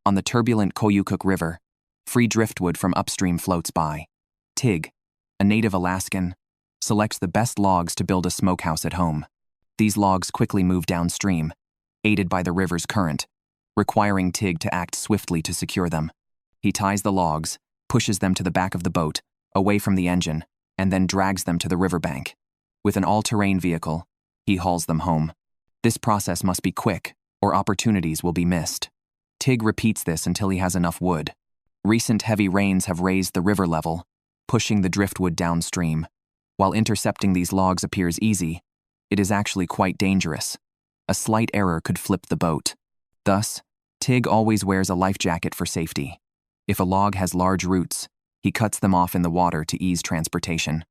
On the turbulent Koyukuk River, free driftwood from upstream floats by. Tig, a native Alaskan, selects the best logs to build a smokehouse at home. These logs quickly move downstream, aided by the river's current, requiring Tig to act swiftly to secure them. He ties the logs, pushes them to the back of the boat, away from the engine, and then drags them to the riverbank. With an all-terrain vehicle, he hauls them home. This process must be quick, or opportunities will be missed. Tig repeats this until he has enough wood. Recent heavy rains have raised the river level, pushing the driftwood downstream. While intercepting these logs appears easy, it is actually quite dangerous. A slight error could flip the boat. Thus, Tig always wears a life jacket for safety. If a log has large roots, he cuts them off in the water to ease transportation.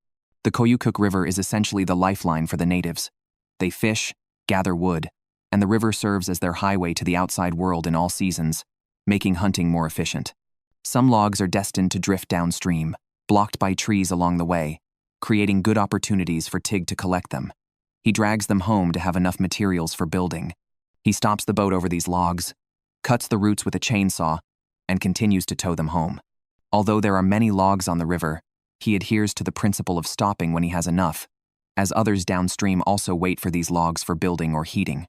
The Koyukuk River is essentially the lifeline for the natives. They fish, gather wood, and the river serves as their highway to the outside world in all seasons, making hunting more efficient. Some logs are destined to drift downstream, blocked by trees along the way, creating good opportunities for Tig to collect them. He drags them home to have enough materials for building. He stops the boat over these logs, cuts the roots with a chainsaw, and continues to tow them home. Although there are many logs on the river, he adheres to the principle of stopping when he has enough, as others downstream also wait for these logs for building or heating.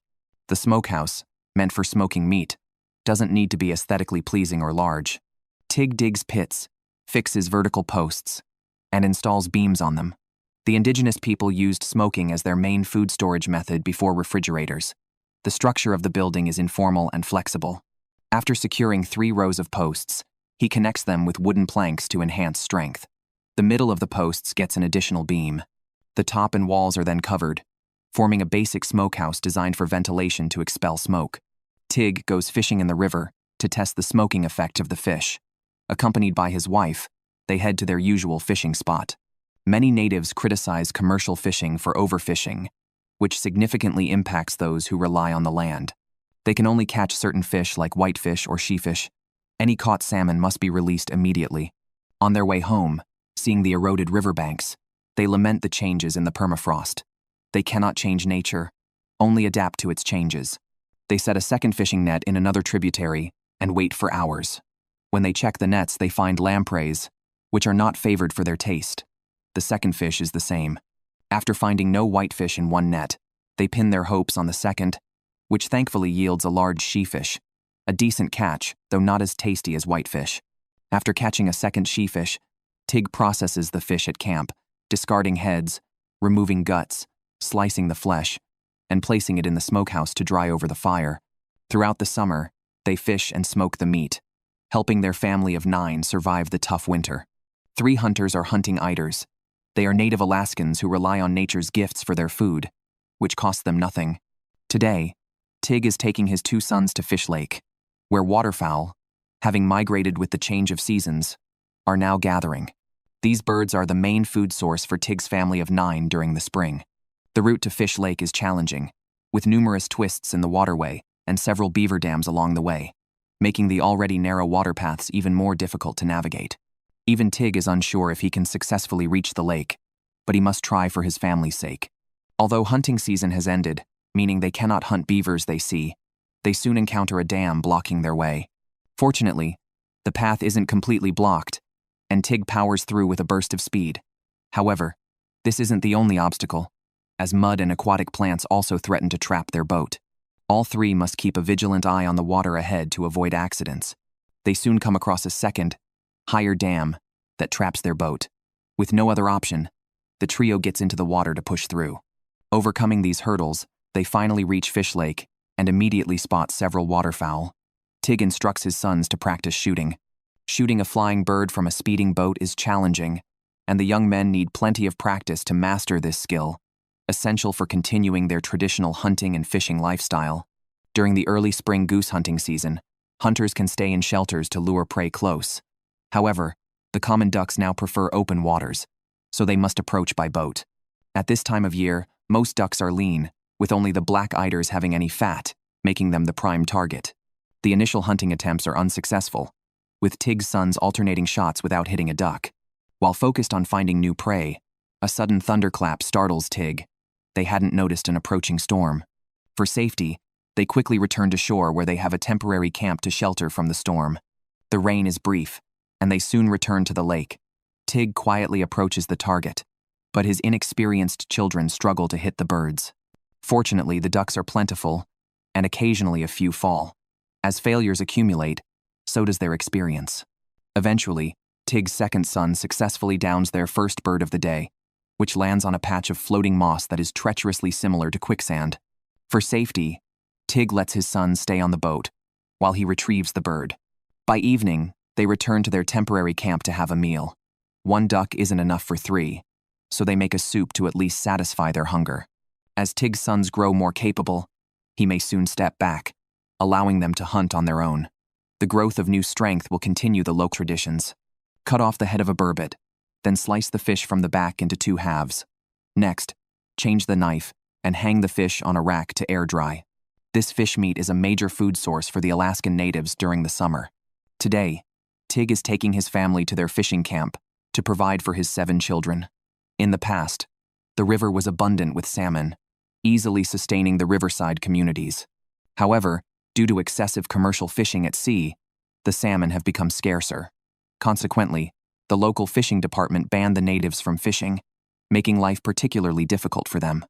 The smokehouse, meant for smoking meat, doesn't need to be aesthetically pleasing or large. Tig digs pits, fixes vertical posts, and installs beams on them. The indigenous people used smoking as their main food storage method before refrigerators. The structure of the building is informal and flexible. After securing 3 rows of posts, he connects them with wooden planks to enhance strength. The middle of the posts gets an additional beam. The top and walls are then covered, forming a basic smokehouse designed for ventilation to expel smoke. Tig goes fishing in the river to test the smoking effect of the fish. Accompanied by his wife, they head to their usual fishing spot. Many natives criticize commercial fishing for overfishing, which significantly impacts those who rely on the land. They can only catch certain fish like whitefish or sheefish. Any caught salmon must be released immediately. On their way home, seeing the eroded riverbanks, they lament the changes in the permafrost. They cannot change nature, only adapt to its changes. They set a second fishing net in another tributary and wait for hours. When they check the nets, they find lampreys, which are not favored for their taste. The second fish is the same. After finding no whitefish in one net, they pin their hopes on the second, which thankfully yields a large sheefish, a decent catch, though not as tasty as whitefish. After catching a second sheefish, Tig processes the fish at camp, discarding heads, removing guts, slicing the flesh, and placing it in the smokehouse to dry over the fire. Throughout the summer, they fish and smoke the meat, helping their family of 9 survive the tough winter. 3 hunters are hunting eiders. They are native Alaskans who rely on nature's gifts for their food, which costs them nothing. Today, Tig is taking his 2 sons to Fish Lake, where waterfowl, having migrated with the change of seasons, are now gathering. These birds are the main food source for Tig's family of 9 during the spring. The route to Fish Lake is challenging, with numerous twists in the waterway and several beaver dams along the way, making the already narrow water paths even more difficult to navigate. Even Tig is unsure if he can successfully reach the lake, but he must try for his family's sake. Although hunting season has ended, meaning they cannot hunt beavers they see, they soon encounter a dam blocking their way. Fortunately, the path isn't completely blocked, and Tig powers through with a burst of speed. However, this isn't the only obstacle, as mud and aquatic plants also threaten to trap their boat. All 3 must keep a vigilant eye on the water ahead to avoid accidents. They soon come across a second, higher dam that traps their boat. With no other option, the trio gets into the water to push through. Overcoming these hurdles, they finally reach Fish Lake and immediately spot several waterfowl. Tig instructs his sons to practice shooting. Shooting a flying bird from a speeding boat is challenging, and the young men need plenty of practice to master this skill, essential for continuing their traditional hunting and fishing lifestyle. During the early spring goose hunting season, hunters can stay in shelters to lure prey close. However, the common ducks now prefer open waters, so they must approach by boat. At this time of year, most ducks are lean, with only the black eiders having any fat, making them the prime target. The initial hunting attempts are unsuccessful, with Tig's sons alternating shots without hitting a duck. While focused on finding new prey, a sudden thunderclap startles Tig. They hadn't noticed an approaching storm. For safety, They quickly return to shore where they have a temporary camp to shelter from the storm. The rain is brief, and they soon return to the lake. Tig quietly approaches the target, but his inexperienced children struggle to hit the birds. Fortunately, the ducks are plentiful, and occasionally a few fall. As failures accumulate, so does their experience. Eventually, Tig's second son successfully downs their first bird of the day, which lands on a patch of floating moss that is treacherously similar to quicksand. For safety, Tig lets his son stay on the boat while he retrieves the bird. By evening, they return to their temporary camp to have a meal. One duck isn't enough for 3, so they make a soup to at least satisfy their hunger. As Tig's sons grow more capable, he may soon step back, allowing them to hunt on their own. The growth of new strength will continue the local traditions. Cut off the head of a burbot, then slice the fish from the back into 2 halves. Next, change the knife and hang the fish on a rack to air dry. This fish meat is a major food source for the Alaskan natives during the summer. Today, Tig is taking his family to their fishing camp to provide for his 7 children. In the past, the river was abundant with salmon, easily sustaining the riverside communities. However, due to excessive commercial fishing at sea, the salmon have become scarcer. Consequently, the local fishing department banned the natives from fishing, making life particularly difficult for them.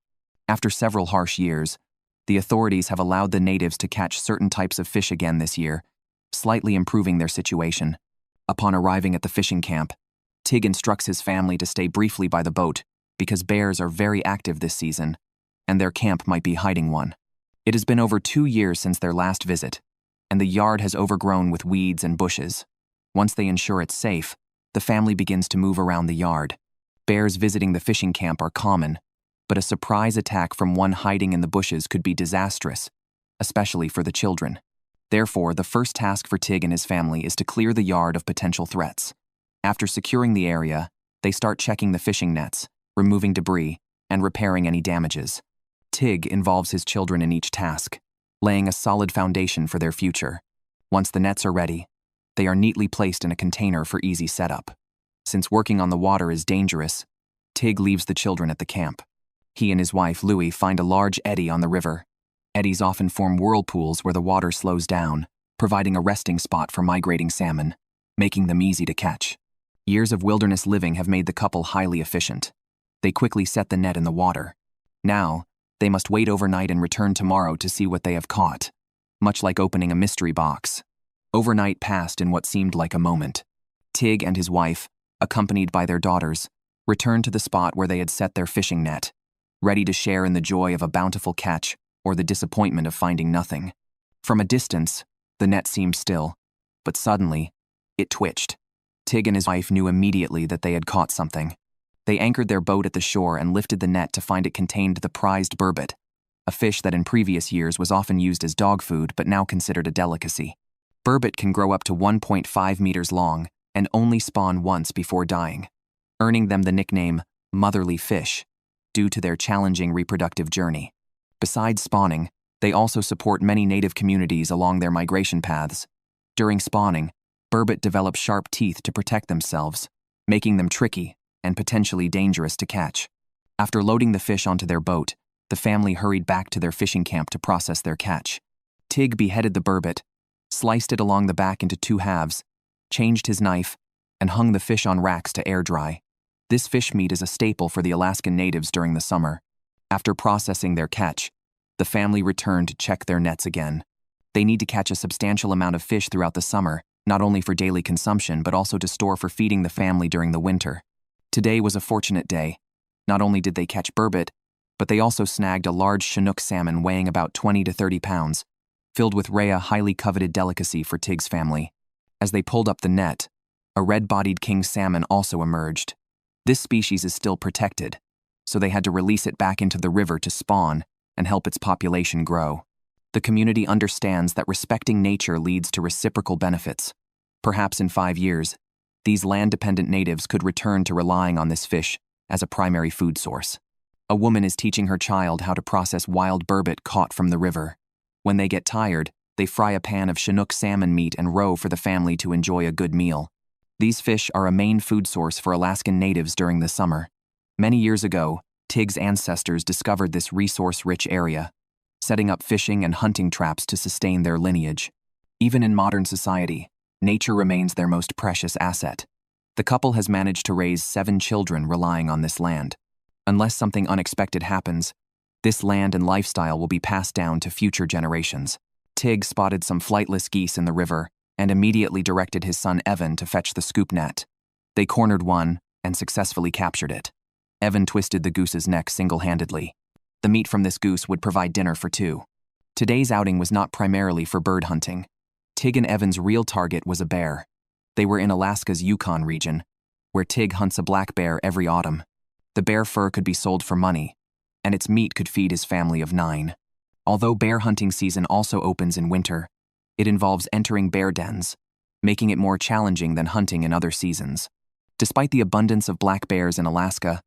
After several harsh years, the authorities have allowed the natives to catch certain types of fish again this year, slightly improving their situation. Upon arriving at the fishing camp, Tig instructs his family to stay briefly by the boat because bears are very active this season, and their camp might be hiding one. It has been over 2 years since their last visit, and the yard has overgrown with weeds and bushes. Once they ensure it's safe, the family begins to move around the yard. Bears visiting the fishing camp are common, but a surprise attack from one hiding in the bushes could be disastrous, especially for the children. Therefore, the first task for Tig and his family is to clear the yard of potential threats. After securing the area, they start checking the fishing nets, removing debris, and repairing any damages. Tig involves his children in each task, laying a solid foundation for their future. Once the nets are ready, they are neatly placed in a container for easy setup. Since working on the water is dangerous, Tig leaves the children at the camp. He and his wife, Louie, find a large eddy on the river. Eddies often form whirlpools where the water slows down, providing a resting spot for migrating salmon, making them easy to catch. Years of wilderness living have made the couple highly efficient. They quickly set the net in the water. Now, they must wait overnight and return tomorrow to see what they have caught, much like opening a mystery box. Overnight passed in what seemed like a moment. Tig and his wife, accompanied by their daughters, returned to the spot where they had set their fishing net, ready to share in the joy of a bountiful catch or the disappointment of finding nothing. From a distance, the net seemed still, but suddenly, it twitched. Tig and his wife knew immediately that they had caught something. They anchored their boat at the shore and lifted the net to find it contained the prized burbot, a fish that in previous years was often used as dog food but now considered a delicacy. Burbot can grow up to 1.5 meters long and only spawn once before dying, earning them the nickname motherly fish due to their challenging reproductive journey. Besides spawning, they also support many native communities along their migration paths. During spawning, burbot develop sharp teeth to protect themselves, making them tricky and potentially dangerous to catch. After loading the fish onto their boat, the family hurried back to their fishing camp to process their catch. Tig beheaded the burbot, sliced it along the back into 2 halves, changed his knife, and hung the fish on racks to air dry. This fish meat is a staple for the Alaskan natives during the summer. After processing their catch, the family returned to check their nets again. They need to catch a substantial amount of fish throughout the summer, not only for daily consumption but also to store for feeding the family during the winter. Today was a fortunate day. Not only did they catch burbot, but they also snagged a large Chinook salmon weighing about 20 to 30 pounds, filled with rhea, highly coveted delicacy for Tig's family. As they pulled up the net, a red-bodied king salmon also emerged. This species is still protected, so they had to release it back into the river to spawn and help its population grow. The community understands that respecting nature leads to reciprocal benefits. Perhaps in 5 years, these land-dependent natives could return to relying on this fish as a primary food source. A woman is teaching her child how to process wild burbot caught from the river. When they get tired, they fry a pan of Chinook salmon meat and roe for the family to enjoy a good meal. These fish are a main food source for Alaskan natives during the summer. Many years ago, Tig's ancestors discovered this resource-rich area. setting up fishing and hunting traps to sustain their lineage. Even in modern society, nature remains their most precious asset. The couple has managed to raise 7 children relying on this land. Unless something unexpected happens, this land and lifestyle will be passed down to future generations. Tig spotted some flightless geese in the river and immediately directed his son Evan to fetch the scoop net. They cornered one and successfully captured it. Evan twisted the goose's neck single-handedly. The meat from this goose would provide dinner for 2. Today's outing was not primarily for bird hunting. Tig and Evan's real target was a bear. They were in Alaska's Yukon region, where Tig hunts a black bear every autumn. The bear fur could be sold for money, and its meat could feed his family of 9. Although bear hunting season also opens in winter, it involves entering bear dens, making it more challenging than hunting in other seasons. Despite the abundance of black bears in Alaska,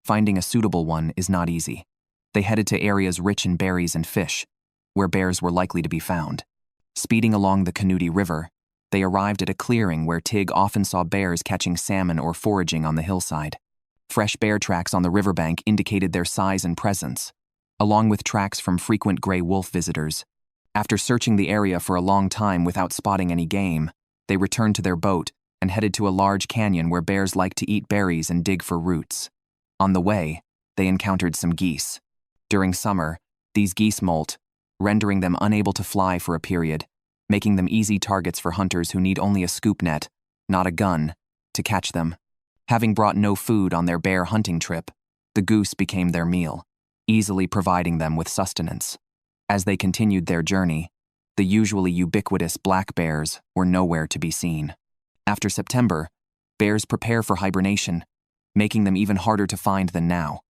finding a suitable one is not easy. They headed to areas rich in berries and fish, where bears were likely to be found. Speeding along the Canute River, they arrived at a clearing where Tig often saw bears catching salmon or foraging on the hillside. Fresh bear tracks on the riverbank indicated their size and presence, along with tracks from frequent gray wolf visitors. After searching the area for a long time without spotting any game, they returned to their boat and headed to a large canyon where bears like to eat berries and dig for roots. On the way, they encountered some geese. During summer, these geese molt, rendering them unable to fly for a period, making them easy targets for hunters who need only a scoop net, not a gun, to catch them. Having brought no food on their bear hunting trip, the goose became their meal, easily providing them with sustenance. As they continued their journey, the usually ubiquitous black bears were nowhere to be seen. After September, bears prepare for hibernation, making them even harder to find than now.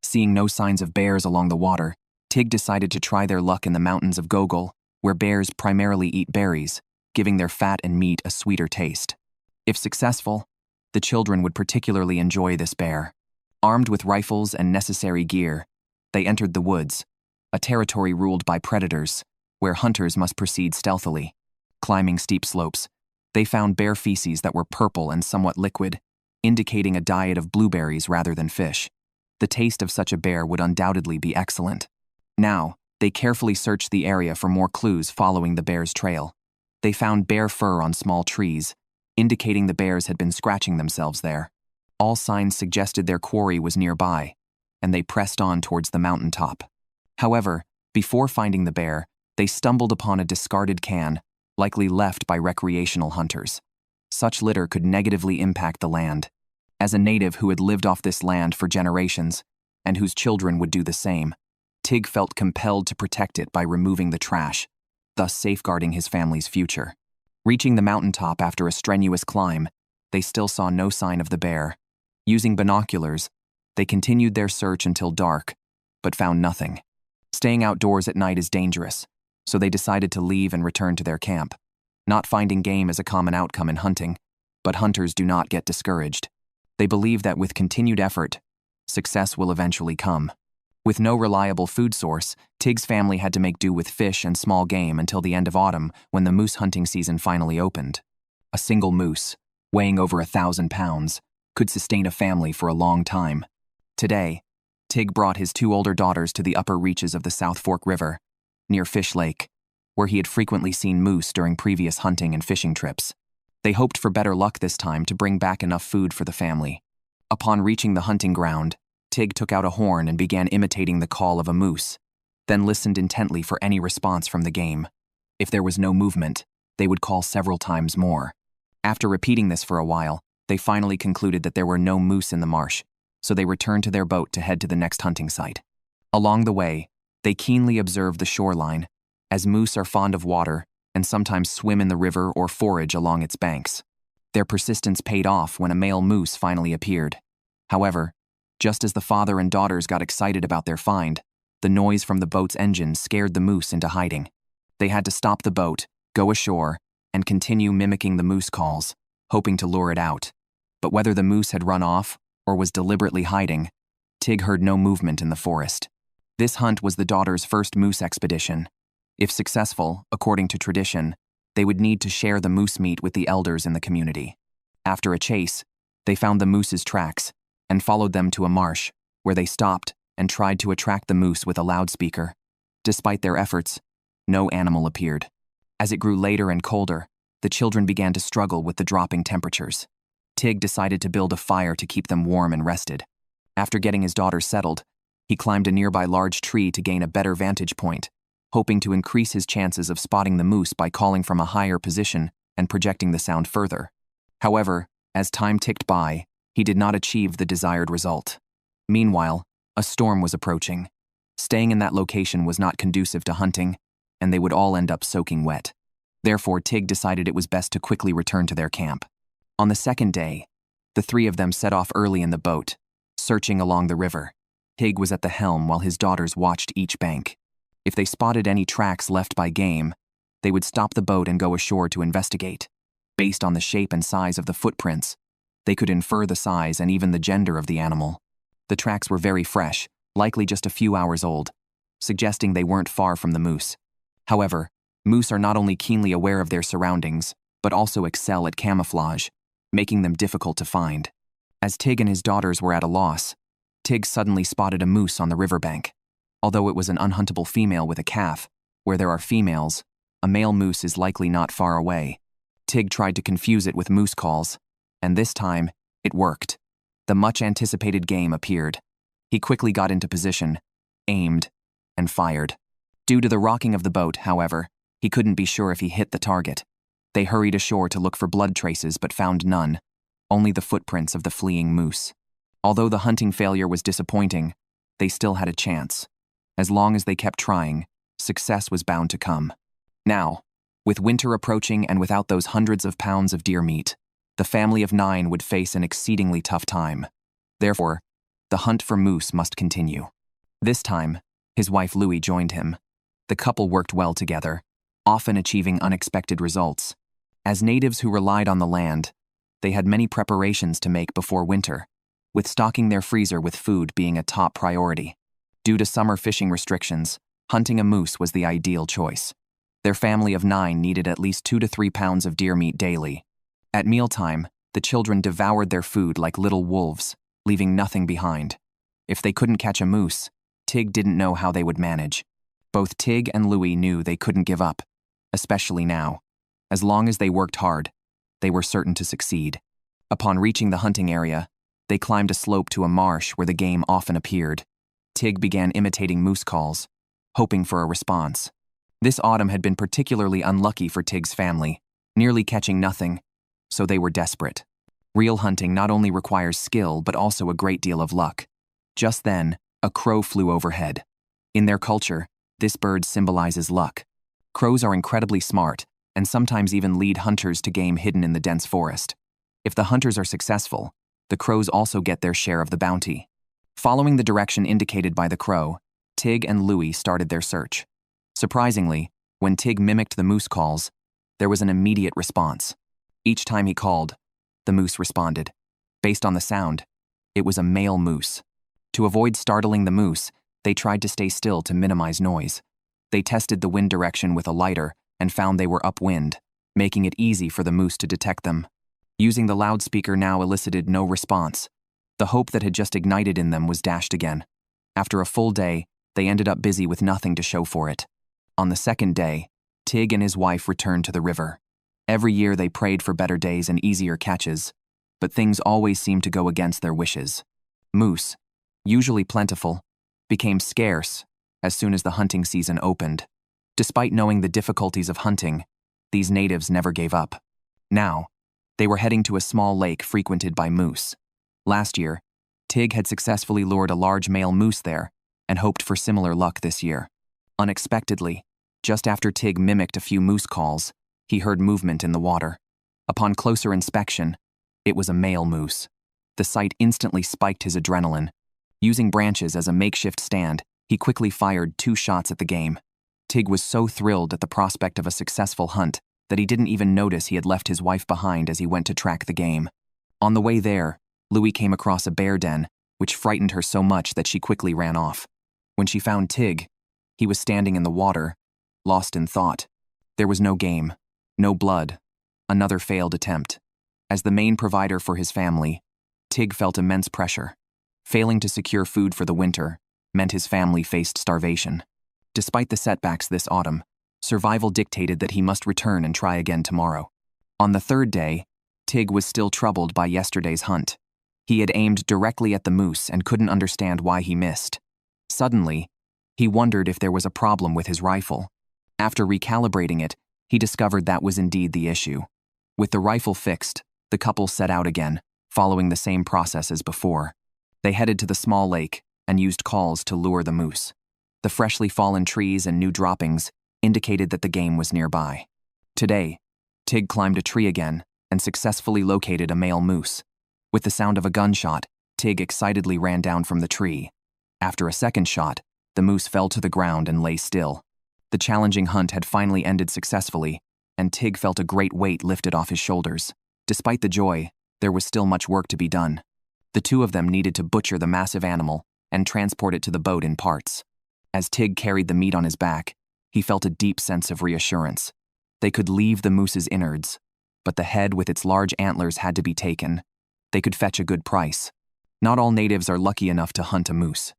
Seeing no signs of bears along the water, Tig decided to try their luck in the mountains of Gogol, where bears primarily eat berries, giving their fat and meat a sweeter taste. If successful, the children would particularly enjoy this bear. Armed with rifles and necessary gear, they entered the woods, a territory ruled by predators, where hunters must proceed stealthily. Climbing steep slopes, they found bear feces that were purple and somewhat liquid, indicating a diet of blueberries rather than fish. The taste of such a bear would undoubtedly be excellent. Now, they carefully searched the area for more clues following the bear's trail. They found bear fur on small trees, indicating the bears had been scratching themselves there. All signs suggested their quarry was nearby, and they pressed on towards the mountaintop. However, before finding the bear, they stumbled upon a discarded can, likely left by recreational hunters. Such litter could negatively impact the land. As a native who had lived off this land for generations, and whose children would do the same, Tig felt compelled to protect it by removing the trash, thus safeguarding his family's future. Reaching the mountaintop after a strenuous climb, they still saw no sign of the bear. Using binoculars, they continued their search until dark, but found nothing. Staying outdoors at night is dangerous, so they decided to leave and return to their camp. Not finding game is a common outcome in hunting, but hunters do not get discouraged. They believe that with continued effort, success will eventually come. With no reliable food source, Tig's family had to make do with fish and small game until the end of autumn when the moose hunting season finally opened. A single moose, weighing over 1,000 pounds, could sustain a family for a long time. Today, Tig brought his 2 older daughters to the upper reaches of the South Fork River, near Fish Lake, where he had frequently seen moose during previous hunting and fishing trips. They hoped for better luck this time to bring back enough food for the family. Upon reaching the hunting ground, Tig took out a horn and began imitating the call of a moose, then listened intently for any response from the game. If there was no movement, they would call several times more. After repeating this for a while, they finally concluded that there were no moose in the marsh, so they returned to their boat to head to the next hunting site. Along the way, they keenly observed the shoreline, as moose are fond of water and sometimes swim in the river or forage along its banks. Their persistence paid off when a male moose finally appeared. However, just as the father and daughters got excited about their find, the noise from the boat's engine scared the moose into hiding. They had to stop the boat, go ashore, and continue mimicking the moose calls, hoping to lure it out. But whether the moose had run off or was deliberately hiding, Tig heard no movement in the forest. This hunt was the daughters' first moose expedition. If successful, according to tradition, they would need to share the moose meat with the elders in the community. After a chase, they found the moose's tracks and followed them to a marsh, where they stopped and tried to attract the moose with a loudspeaker. Despite their efforts, no animal appeared. As it grew later and colder, the children began to struggle with the dropping temperatures. Tig decided to build a fire to keep them warm and rested. After getting his daughters settled, he climbed a nearby large tree to gain a better vantage point, hoping to increase his chances of spotting the moose by calling from a higher position and projecting the sound further. However, as time ticked by, he did not achieve the desired result. Meanwhile, a storm was approaching. Staying in that location was not conducive to hunting, and they would all end up soaking wet. Therefore, Tig decided it was best to quickly return to their camp. On the second day, the three of them set off early in the boat, searching along the river. Tig was at the helm while his daughters watched each bank. If they spotted any tracks left by game, they would stop the boat and go ashore to investigate. Based on the shape and size of the footprints, they could infer the size and even the gender of the animal. The tracks were very fresh, likely just a few hours old, suggesting they weren't far from the moose. However, moose are not only keenly aware of their surroundings, but also excel at camouflage, making them difficult to find. As Tig and his daughters were at a loss, Tig suddenly spotted a moose on the riverbank. Although it was an unhuntable female with a calf, where there are females, a male moose is likely not far away. Tig tried to confuse it with moose calls, and this time, it worked. The much-anticipated game appeared. He quickly got into position, aimed, and fired. Due to the rocking of the boat, however, he couldn't be sure if he hit the target. They hurried ashore to look for blood traces but found none, only the footprints of the fleeing moose. Although the hunting failure was disappointing, they still had a chance. As long as they kept trying, success was bound to come. Now, with winter approaching and without those hundreds of pounds of deer meat, the family of 9 would face an exceedingly tough time. Therefore, the hunt for moose must continue. This time, his wife Louie joined him. The couple worked well together, often achieving unexpected results. As natives who relied on the land, they had many preparations to make before winter, with stocking their freezer with food being a top priority. Due to summer fishing restrictions, hunting a moose was the ideal choice. Their family of 9 needed at least 2 to 3 pounds of deer meat daily. At mealtime, the children devoured their food like little wolves, leaving nothing behind. If they couldn't catch a moose, Tig didn't know how they would manage. Both Tig and Louie knew they couldn't give up, especially now. As long as they worked hard, they were certain to succeed. Upon reaching the hunting area, they climbed a slope to a marsh where the game often appeared. Tig began imitating moose calls, hoping for a response. This autumn had been particularly unlucky for Tig's family, nearly catching nothing, so they were desperate. Real hunting not only requires skill but also a great deal of luck. Just then, a crow flew overhead. In their culture, this bird symbolizes luck. Crows are incredibly smart and sometimes even lead hunters to game hidden in the dense forest. If the hunters are successful, the crows also get their share of the bounty. Following the direction indicated by the crow, Tig and Louie started their search. Surprisingly, when Tig mimicked the moose calls, there was an immediate response. Each time he called, the moose responded. Based on the sound, it was a male moose. To avoid startling the moose, they tried to stay still to minimize noise. They tested the wind direction with a lighter and found they were upwind, making it easy for the moose to detect them. Using the loudspeaker now elicited no response. The hope that had just ignited in them was dashed again. After a full day, they ended up busy with nothing to show for it. On the second day, Tig and his wife returned to the river. Every year they prayed for better days and easier catches, but things always seemed to go against their wishes. Moose, usually plentiful, became scarce as soon as the hunting season opened. Despite knowing the difficulties of hunting, these natives never gave up. Now, they were heading to a small lake frequented by moose. Last year, Tig had successfully lured a large male moose there and hoped for similar luck this year. Unexpectedly, just after Tig mimicked a few moose calls, he heard movement in the water. Upon closer inspection, it was a male moose. The sight instantly spiked his adrenaline. Using branches as a makeshift stand, he quickly fired 2 shots at the game. Tig was so thrilled at the prospect of a successful hunt that he didn't even notice he had left his wife behind as he went to track the game. On the way there, Louie came across a bear den, which frightened her so much that she quickly ran off. When she found Tig, he was standing in the water, lost in thought. There was no game, no blood, another failed attempt. As the main provider for his family, Tig felt immense pressure. Failing to secure food for the winter meant his family faced starvation. Despite the setbacks this autumn, survival dictated that he must return and try again tomorrow. On the third day, Tig was still troubled by yesterday's hunt. He had aimed directly at the moose and couldn't understand why he missed. Suddenly, he wondered if there was a problem with his rifle. After recalibrating it, he discovered that was indeed the issue. With the rifle fixed, the couple set out again, following the same process as before. They headed to the small lake and used calls to lure the moose. The freshly fallen trees and new droppings indicated that the game was nearby. Today, Tig climbed a tree again and successfully located a male moose. With the sound of a gunshot, Tig excitedly ran down from the tree. After a second shot, the moose fell to the ground and lay still. The challenging hunt had finally ended successfully, and Tig felt a great weight lifted off his shoulders. Despite the joy, there was still much work to be done. The two of them needed to butcher the massive animal and transport it to the boat in parts. As Tig carried the meat on his back, he felt a deep sense of reassurance. They could leave the moose's innards, but the head with its large antlers had to be taken. They could fetch a good price. Not all natives are lucky enough to hunt a moose.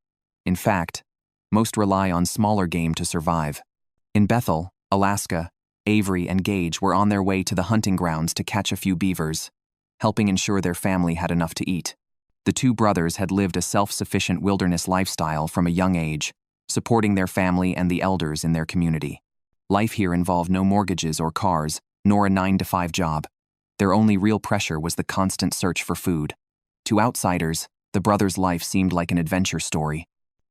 In fact, most rely on smaller game to survive. In Bethel, Alaska, Avery and Gage were on their way to the hunting grounds to catch a few beavers, helping ensure their family had enough to eat. The two brothers had lived a self-sufficient wilderness lifestyle from a young age, supporting their family and the elders in their community. Life here involved no mortgages or cars, nor a 9-to-5 job. Their only real pressure was the constant search for food. To outsiders, the brothers' life seemed like an adventure story.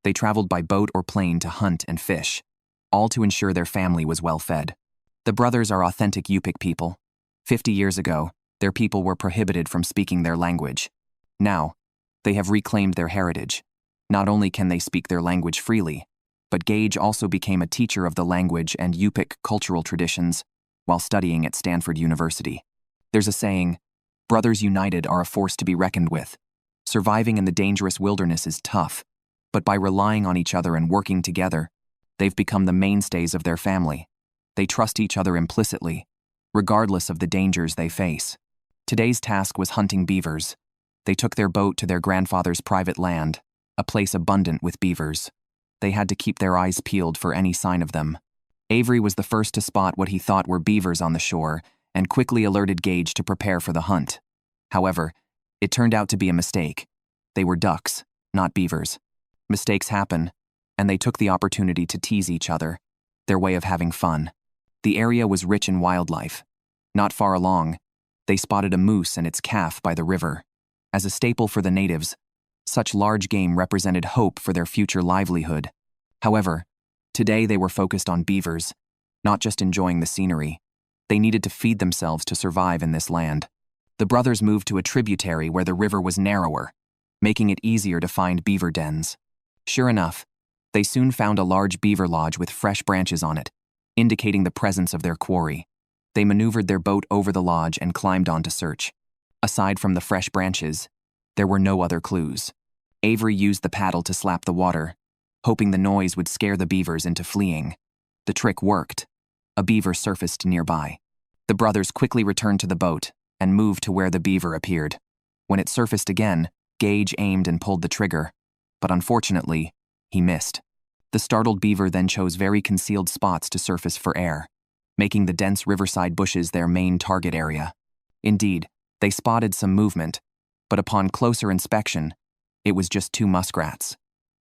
They traveled by boat or plane to hunt and fish, all to ensure their family was well fed. The brothers are authentic Yupik people. 50 years ago, their people were prohibited from speaking their language. Now, they have reclaimed their heritage. Not only can they speak their language freely, but Gage also became a teacher of the language and Yupik cultural traditions while studying at Stanford University. There's a saying, brothers united are a force to be reckoned with. Surviving in the dangerous wilderness is tough, but by relying on each other and working together, they've become the mainstays of their family. They trust each other implicitly, regardless of the dangers they face. Today's task was hunting beavers. They took their boat to their grandfather's private land, a place abundant with beavers. They had to keep their eyes peeled for any sign of them. Avery was the first to spot what he thought were beavers on the shore and quickly alerted Gage to prepare for the hunt. However, it turned out to be a mistake. They were ducks, not beavers. Mistakes happen, and they took the opportunity to tease each other, their way of having fun. The area was rich in wildlife. Not far along, they spotted a moose and its calf by the river. As a staple for the natives, such large game represented hope for their future livelihood. However, today they were focused on beavers, not just enjoying the scenery. They needed to feed themselves to survive in this land. The brothers moved to a tributary where the river was narrower, making it easier to find beaver dens. Sure enough, they soon found a large beaver lodge with fresh branches on it, indicating the presence of their quarry. They maneuvered their boat over the lodge and climbed on to search. Aside from the fresh branches, there were no other clues. Avery used the paddle to slap the water, hoping the noise would scare the beavers into fleeing. The trick worked. A beaver surfaced nearby. The brothers quickly returned to the boat and moved to where the beaver appeared. When it surfaced again, Gage aimed and pulled the trigger, but unfortunately, he missed. The startled beaver then chose very concealed spots to surface for air, making the dense riverside bushes their main target area. Indeed, they spotted some movement, but upon closer inspection, it was just 2 muskrats.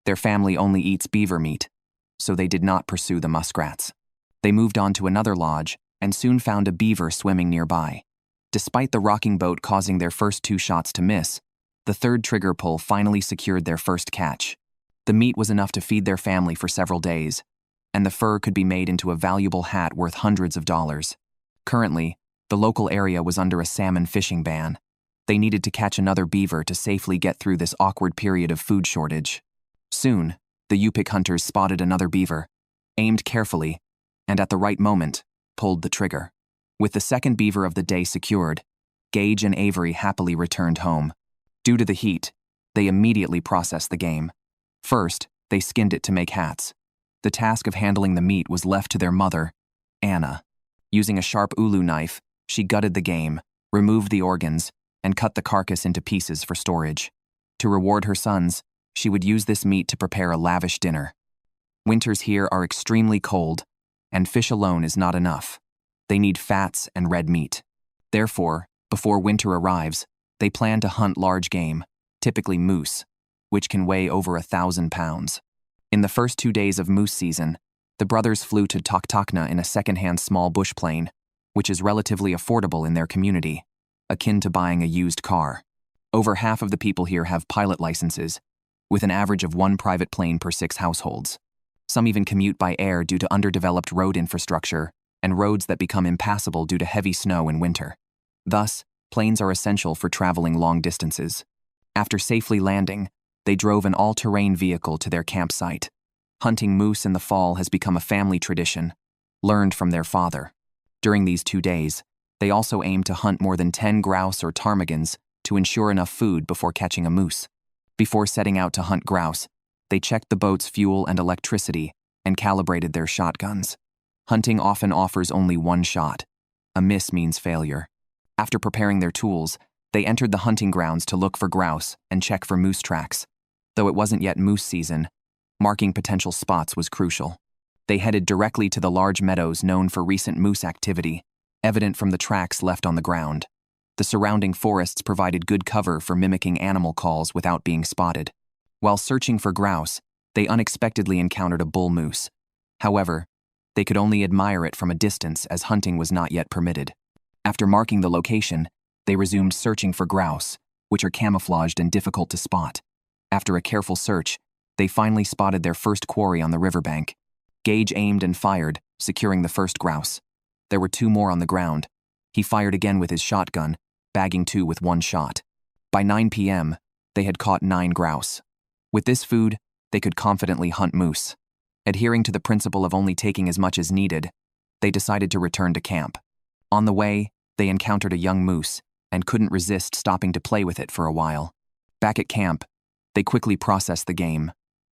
Their family only eats beaver meat, so they did not pursue the muskrats. They moved on to another lodge and soon found a beaver swimming nearby. Despite the rocking boat causing their first 2 shots to miss, the third trigger pull finally secured their first catch. The meat was enough to feed their family for several days, and the fur could be made into a valuable hat worth hundreds of dollars. Currently, the local area was under a salmon fishing ban. They needed to catch another beaver to safely get through this awkward period of food shortage. Soon, the Yupik hunters spotted another beaver, aimed carefully, and at the right moment, pulled the trigger. With the second beaver of the day secured, Gage and Avery happily returned home. Due to the heat, they immediately processed the game. First, they skinned it to make hats. The task of handling the meat was left to their mother, Anna. Using a sharp ulu knife, she gutted the game, removed the organs, and cut the carcass into pieces for storage. To reward her sons, she would use this meat to prepare a lavish dinner. Winters here are extremely cold, and fish alone is not enough. They need fats and red meat. Therefore, before winter arrives, they plan to hunt large game, typically moose, which can weigh over 1,000 pounds. In the first 2 days of moose season, the brothers flew to Toktakna in a second-hand small bush plane, which is relatively affordable in their community, akin to buying a used car. Over half of the people here have pilot licenses, with an average of 1 private plane per 6 households. Some even commute by air due to underdeveloped road infrastructure and roads that become impassable due to heavy snow in winter. Thus, planes are essential for traveling long distances. After safely landing, they drove an all-terrain vehicle to their campsite. Hunting moose in the fall has become a family tradition, learned from their father. During these 2 days, they also aim to hunt more than 10 grouse or ptarmigans to ensure enough food before catching a moose. Before setting out to hunt grouse, they checked the boat's fuel and electricity and calibrated their shotguns. Hunting often offers only 1 shot. A miss means failure. After preparing their tools, they entered the hunting grounds to look for grouse and check for moose tracks. Though it wasn't yet moose season, marking potential spots was crucial. They headed directly to the large meadows known for recent moose activity, evident from the tracks left on the ground. The surrounding forests provided good cover for mimicking animal calls without being spotted. While searching for grouse, they unexpectedly encountered a bull moose. However, they could only admire it from a distance as hunting was not yet permitted. After marking the location, they resumed searching for grouse, which are camouflaged and difficult to spot. After a careful search, they finally spotted their first quarry on the riverbank. Gage aimed and fired, securing the first grouse. There were 2 more on the ground. He fired again with his shotgun, bagging 2 with 1 shot. By 9 p.m., they had caught 9 grouse. With this food, they could confidently hunt moose. Adhering to the principle of only taking as much as needed, they decided to return to camp. On the way, they encountered a young moose and couldn't resist stopping to play with it for a while. Back at camp, they quickly processed the game,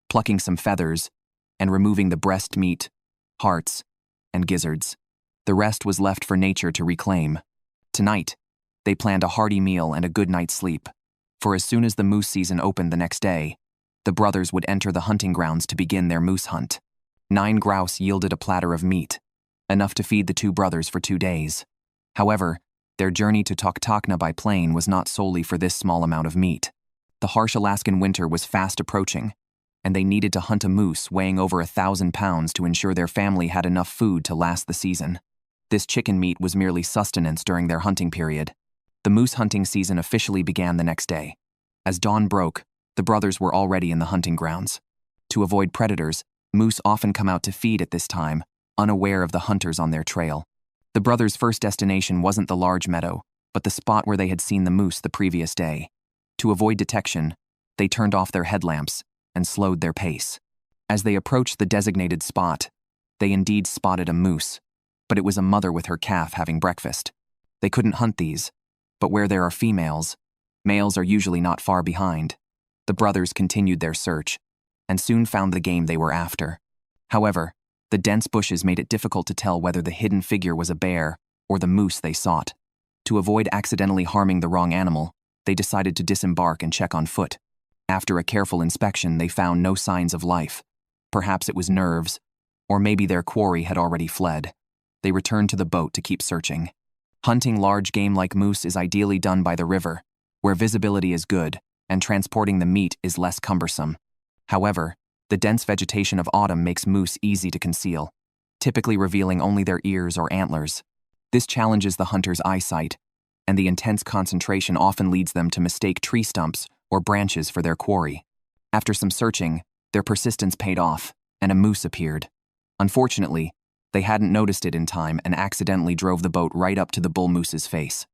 plucking some feathers and removing the breast meat, hearts, and gizzards. The rest was left for nature to reclaim. Tonight, they planned a hearty meal and a good night's sleep, for as soon as the moose season opened the next day, the brothers would enter the hunting grounds to begin their moose hunt. 9 grouse yielded a platter of meat, enough to feed the 2 brothers for 2 days. However, their journey to Toktakna by plane was not solely for this small amount of meat. The harsh Alaskan winter was fast approaching, and they needed to hunt a moose weighing over 1,000 pounds to ensure their family had enough food to last the season. This chicken meat was merely sustenance during their hunting period. The moose hunting season officially began the next day. As dawn broke, the brothers were already in the hunting grounds. To avoid predators, moose often come out to feed at this time, unaware of the hunters on their trail. The brothers' first destination wasn't the large meadow, but the spot where they had seen the moose the previous day. To avoid detection, they turned off their headlamps and slowed their pace. As they approached the designated spot, they indeed spotted a moose, but it was a mother with her calf having breakfast. They couldn't hunt these, but where there are females, males are usually not far behind. The brothers continued their search, and soon found the game they were after. However, the dense bushes made it difficult to tell whether the hidden figure was a bear or the moose they sought. To avoid accidentally harming the wrong animal, they decided to disembark and check on foot. After a careful inspection, they found no signs of life. Perhaps it was nerves, or maybe their quarry had already fled. They returned to the boat to keep searching. Hunting large game like moose is ideally done by the river, where visibility is good and transporting the meat is less cumbersome. However, the dense vegetation of autumn makes moose easy to conceal, typically revealing only their ears or antlers. This challenges the hunter's eyesight, and the intense concentration often leads them to mistake tree stumps or branches for their quarry. After some searching, their persistence paid off, and a moose appeared. Unfortunately, they hadn't noticed it in time and accidentally drove the boat right up to the bull moose's face.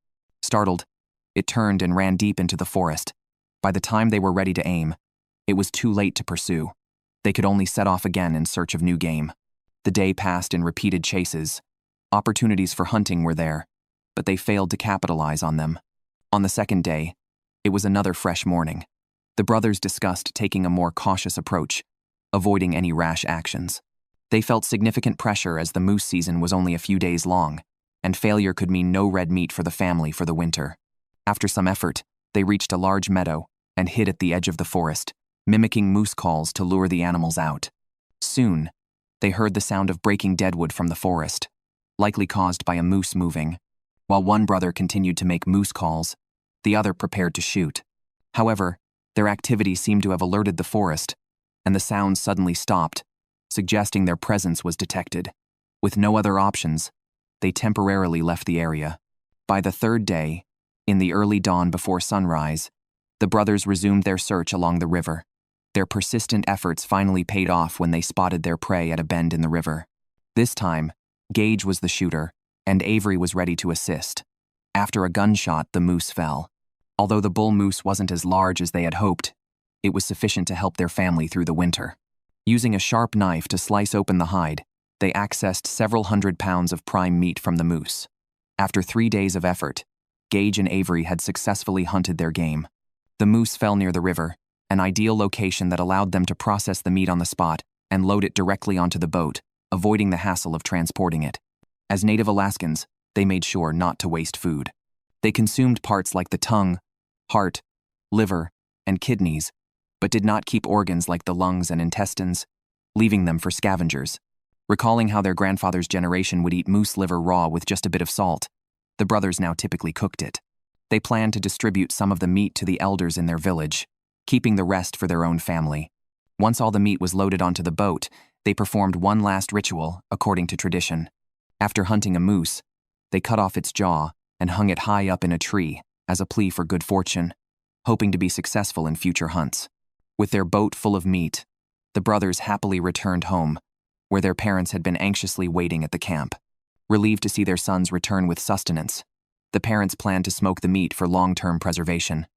Startled, it turned and ran deep into the forest. By the time they were ready to aim, it was too late to pursue. They could only set off again in search of new game. The day passed in repeated chases. Opportunities for hunting were there, but they failed to capitalize on them. On the second day, it was another fresh morning. The brothers discussed taking a more cautious approach, avoiding any rash actions. They felt significant pressure as the moose season was only a few days long, and failure could mean no red meat for the family for the winter. After some effort, they reached a large meadow and hid at the edge of the forest, mimicking moose calls to lure the animals out. Soon, they heard the sound of breaking deadwood from the forest, likely caused by a moose moving. While one brother continued to make moose calls, the other prepared to shoot. However, their activity seemed to have alerted the forest, and the sounds suddenly stopped, suggesting their presence was detected. With no other options, they temporarily left the area. By the third day, in the early dawn before sunrise, the brothers resumed their search along the river. Their persistent efforts finally paid off when they spotted their prey at a bend in the river. This time, Gage was the shooter, and Avery was ready to assist. After a gunshot, the moose fell. Although the bull moose wasn't as large as they had hoped, it was sufficient to help their family through the winter. Using a sharp knife to slice open the hide, they accessed several hundred pounds of prime meat from the moose. After 3 days of effort, Gage and Avery had successfully hunted their game. The moose fell near the river, an ideal location that allowed them to process the meat on the spot and load it directly onto the boat, avoiding the hassle of transporting it. As native Alaskans, they made sure not to waste food. They consumed parts like the tongue, heart, liver, and kidneys, but did not keep organs like the lungs and intestines, leaving them for scavengers. Recalling how their grandfather's generation would eat moose liver raw with just a bit of salt, the brothers now typically cooked it. They planned to distribute some of the meat to the elders in their village, keeping the rest for their own family. Once all the meat was loaded onto the boat, they performed one last ritual according to tradition. After hunting a moose, they cut off its jaw and hung it high up in a tree as a plea for good fortune, hoping to be successful in future hunts. With their boat full of meat, the brothers happily returned home, where their parents had been anxiously waiting at the camp. Relieved to see their sons return with sustenance, the parents planned to smoke the meat for long-term preservation.